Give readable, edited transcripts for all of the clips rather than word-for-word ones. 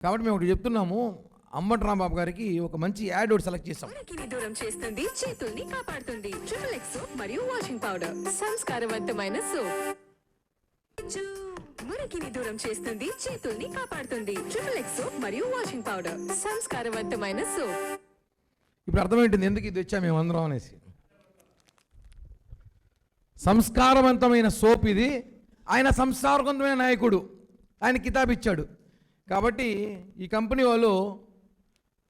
కాబట్టి మేము ఒకటి చెప్తున్నాము, అంబటి రాంబాబు గారికి ఒక మంచి యాడ్ ఒకటి సెలెక్ట్ చేస్తాం. మురికిని దూరం చేస్తుంది, చేతుల్ని కాపాడుతుంది. ట్రిపుల్ ఎక్స్ సోప్ మరియు వాషింగ్ పౌడర్, సంస్కారవంతమైన సోప్. మురికిని దూరం చేస్తుంది, చేతుల్ని కాపాడుతుంది. ట్రిపుల్ ఎక్స్ సోప్ మరియు వాషింగ్ పౌడర్, సంస్కారవంతమైన సోప్. ఇప్పుడు అర్థమైంటుంది ఎందుకు ఇది వచ్చా మేము అందరం అనేసి. సంస్కారవంతమైన సోప్ ఇది. ఆయన సంస్కారవంతమైన నాయకుడు, ఆయన కితాబ్ ఇచ్చాడు. కాబట్టి ఈ కంపెనీ వాళ్ళు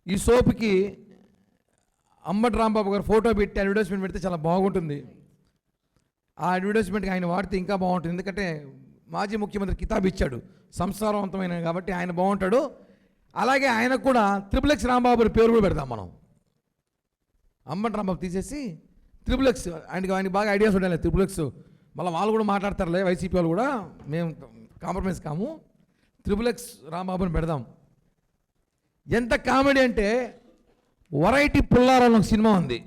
ఈ సోప్కి అంబటి రాంబాబు గారు ఫోటో పెట్టి అడ్వర్టైజ్మెంట్ పెడితే చాలా బాగుంటుంది. ఆ అడ్వర్టైజ్మెంట్కి ఆయన వాడితే ఇంకా బాగుంటుంది. ఎందుకంటే మాజీ ముఖ్యమంత్రి కితాబ్ ఇచ్చాడు, సంస్కారవంతమైన కాబట్టి ఆయన బాగుంటాడు. అలాగే ఆయనకు కూడా ట్రిపుల్ ఎక్స్ రాంబాబు పేరు కూడా పెడదాం మనం. అంబటి రాంబాబు తీసేసి ట్రిపుల్ ఎక్స్, ఆయనకి బాగా ఐడియాస్ ఉండాలి. ట్రిపుల్ ఎక్స్ మళ్ళీ వాళ్ళు కూడా మాట్లాడతారులే, వైసీపీ వాళ్ళు కూడా, మేము కాంప్రమైజ్ కాము. ట్రిపుల్ ఎక్స్ రాంబాబుని పెడదాం. ఎంత కామెడీ అంటే వెరైటీ పుల్లారావు ఒక సినిమా ఉంది,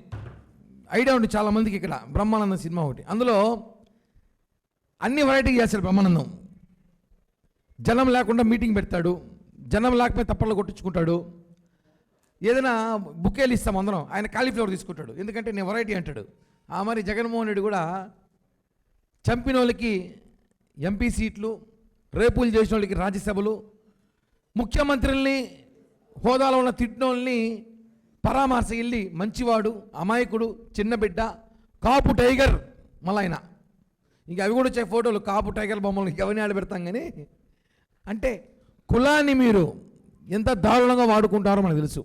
ఐడియా ఉంది చాలామందికి ఇక్కడ, బ్రహ్మానందం సినిమా ఒకటి. అందులో అన్ని వెరైటీగా చేస్తాడు బ్రహ్మానందం. జనం లేకుండా మీటింగ్ పెడతాడు, జనం లేకపోతే తప్పట్లు కొట్టించుకుంటాడు. ఏదైనా బుకేలు ఇస్తాం అందరం, ఆయన కాలీఫ్లవర్ తీసుకుంటాడు, ఎందుకంటే నేను వెరైటీ అంటాడు. ఆ మరి జగన్మోహన్ రెడ్డి కూడా చంపిన వాళ్ళకి ఎంపీ సీట్లు, రేపులు చేసిన వాళ్ళకి రాజ్యసభలు, ముఖ్యమంత్రుల్ని హోదాలో ఉన్న తిట్టిన వాళ్ళని పరామర్శ వెళ్ళి మంచివాడు, అమాయకుడు, చిన్న బిడ్డ, కాపు టైగర్. మళ్ళీ ఆయన ఇంక అవి కూడా వచ్చే ఫోటోలు, కాపు టైగర్ బొమ్మలు ఎవరిని ఆడబెడతాం. కానీ అంటే కులాన్ని మీరు ఎంత దారుణంగా వాడుకుంటారో మనకు తెలుసు.